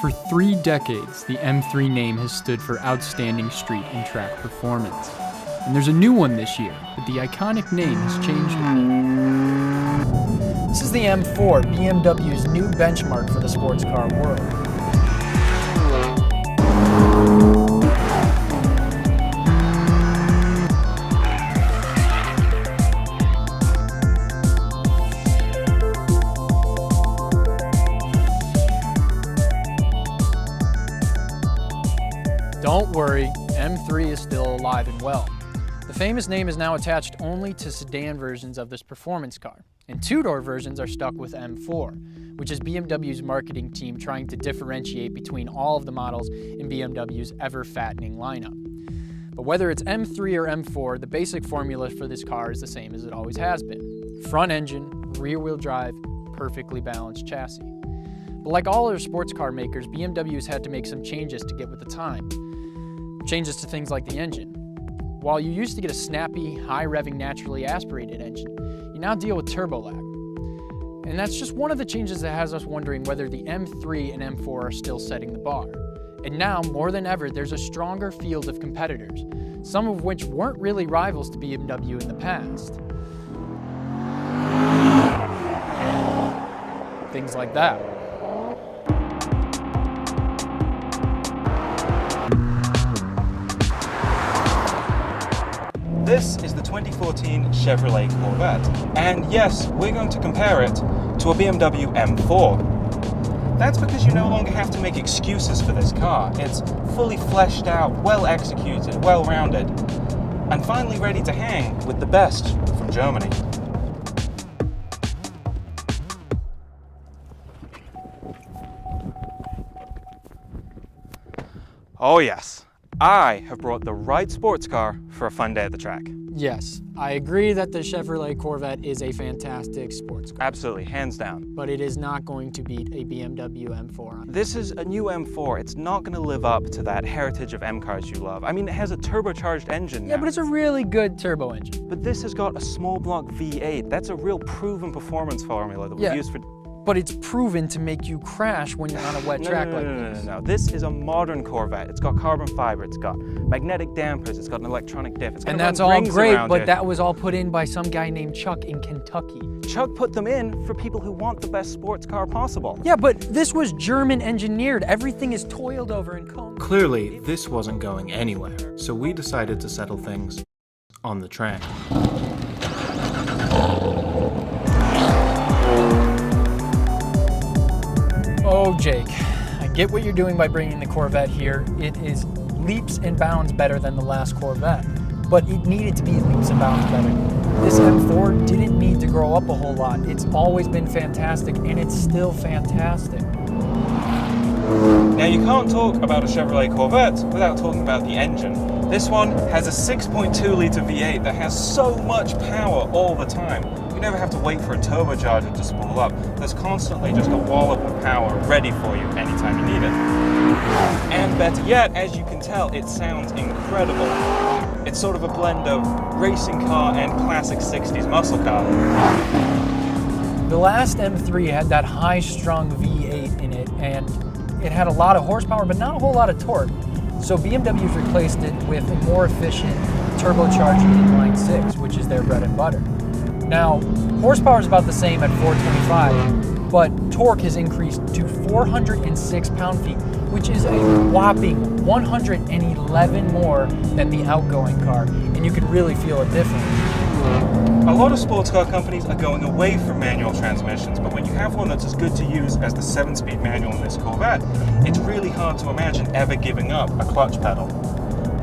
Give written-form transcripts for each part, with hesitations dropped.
For 3 decades, the M3 name has stood for outstanding street and track performance. And there's a new one this year, but the iconic name has changed. This is the M4, BMW's new benchmark for the sports car world. Don't worry, M3 is still alive and well. The famous name is now attached only to sedan versions of this performance car, and two-door versions are stuck with M4, which is BMW's marketing team trying to differentiate between all of the models in BMW's ever-fattening lineup. But whether it's M3 or M4, the basic formula for this car is the same as it always has been. Front engine, rear-wheel drive, perfectly balanced chassis. But like all other sports car makers, BMW has had to make some changes to get with the time. Changes to things like the engine. While you used to get a snappy, high-revving, naturally aspirated engine, you now deal with turbo lag. And that's just one of the changes that has us wondering whether the M3 and M4 are still setting the bar. And now, more than ever, there's a stronger field of competitors, some of which weren't really rivals to BMW in the past. Things like that. This is the 2014 Chevrolet Corvette, and yes, we're going to compare it to a BMW M4. That's because you no longer have to make excuses for this car. It's fully fleshed out, well executed, well rounded, and finally ready to hang with the best from Germany. Oh yes, I have brought the right sports car for a fun day at the track. Yes, I agree that the Chevrolet Corvette is a fantastic sports car. Absolutely, hands down. But it is not going to beat a BMW M4. This is a new M4. It's not going to live up to that heritage of M cars you love. I mean, it has a turbocharged engine Yeah, now. but it's a really good turbo engine. But this has got a small block V8. That's a real proven performance formula that we've used for... But it's proven to make you crash when you're on a wet track like this. No. This is a modern Corvette. It's got carbon fiber, it's got magnetic dampers, it's got an electronic diff. And that's all great, but that was all put in by some guy named Chuck in Kentucky. Chuck put them in for people who want the best sports car possible. Yeah, but this was German engineered. Everything is toiled over and combed. Clearly, this wasn't going anywhere, so we decided to settle things on the track. Oh, Jake, I get what you're doing by bringing the Corvette here. It is leaps and bounds better than the last Corvette, but it needed to be leaps and bounds better. This M4 didn't need to grow up a whole lot. It's always been fantastic, and it's still fantastic. Now, you can't talk about a Chevrolet Corvette without talking about the engine. This one has a 6.2-litre V8 that has so much power all the time. You never have to wait for a turbocharger to spool up. There's constantly just a wallop of power ready for you anytime you need it. And better yet, as you can tell, it sounds incredible. It's sort of a blend of racing car and classic 60s muscle car. The last M3 had that high-strung V8 in it, and it had a lot of horsepower, but not a whole lot of torque. So BMW's replaced it with a more efficient turbocharged inline 6, which is their bread and butter. Now, horsepower is about the same at 425, but torque has increased to 406 pound-feet, which is a whopping 111 more than the outgoing car, and you can really feel a difference. A lot of sports car companies are going away from manual transmissions, but when you have one that's as good to use as the 7-speed manual in this Corvette, it's really hard to imagine ever giving up a clutch pedal.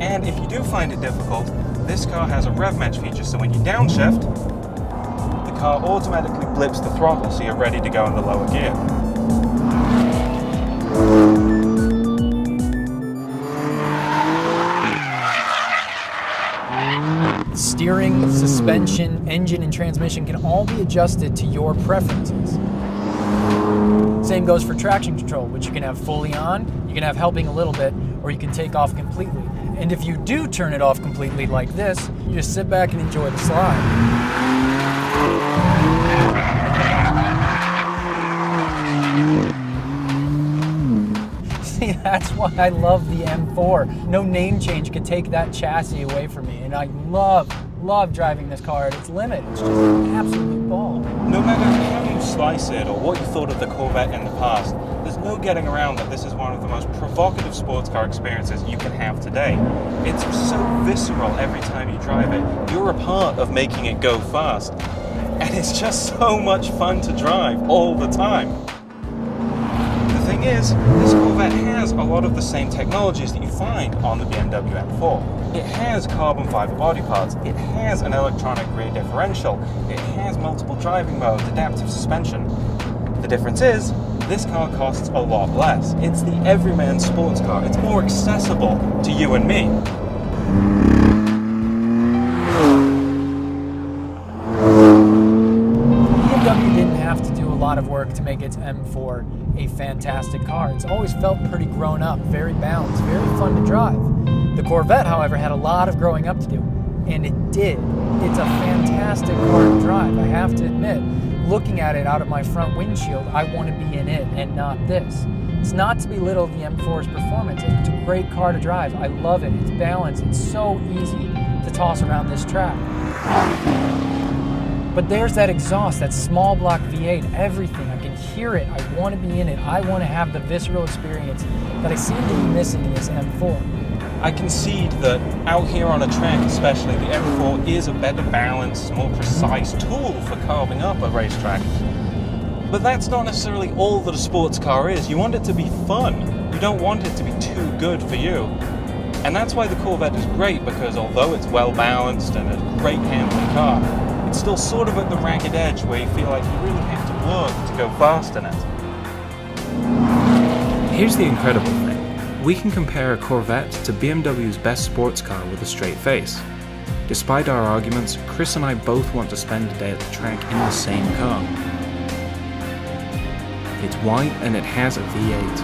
And if you do find it difficult, this car has a rev match feature, so when you downshift, the car automatically blips the throttle so you're ready to go in the lower gear. Steering, suspension, engine, and transmission can all be adjusted to your preferences. Same goes for traction control, which you can have fully on, you can have helping a little bit, or you can take off completely. And if you do turn it off completely like this, you just sit back and enjoy the slide. That's why I love the M4. No name change could take that chassis away from me, and I love driving this car at its limit. It's just an absolute ball. No matter how you slice it or what you thought of the Corvette in the past, there's no getting around that this is one of the most provocative sports car experiences you can have today. It's so visceral every time you drive it. You're a part of making it go fast. And it's just so much fun to drive all the time. The thing is, this Corvette has a lot of the same technologies that you find on the BMW M4. It has carbon fiber body parts, it has an electronic rear differential, it has multiple driving modes, adaptive suspension. The difference is, this car costs a lot less. It's the everyman sports car. It's more accessible to you and me. BMW didn't have to do a lot of work to make its M4 a fantastic car. It's always felt pretty grown up, very balanced, very fun to drive. The Corvette, however, had a lot of growing up to do, and it did. It's a fantastic car to drive, I have to admit. Looking at it out of my front windshield, I want to be in it and not this. It's not to belittle the M4's performance. It's a great car to drive. I love it. It's balanced. It's so easy to toss around this track. But there's that exhaust, that small block V8, everything. I can hear it. I want to be in it. I want to have the visceral experience that I seem to be missing in this M4. I concede that out here on a track especially, the M4 is a better balanced, more precise tool for carving up a racetrack. But that's not necessarily all that a sports car is. You want it to be fun. You don't want it to be too good for you. And that's why the Corvette is great, because although it's well balanced and a great handling car, it's still sort of at the ragged edge where you feel like you really have to work to go fast in it. Here's the incredible thing. We can compare a Corvette to BMW's best sports car with a straight face. Despite our arguments, Chris and I both want to spend a day at the track in the same car. It's white and it has a V8.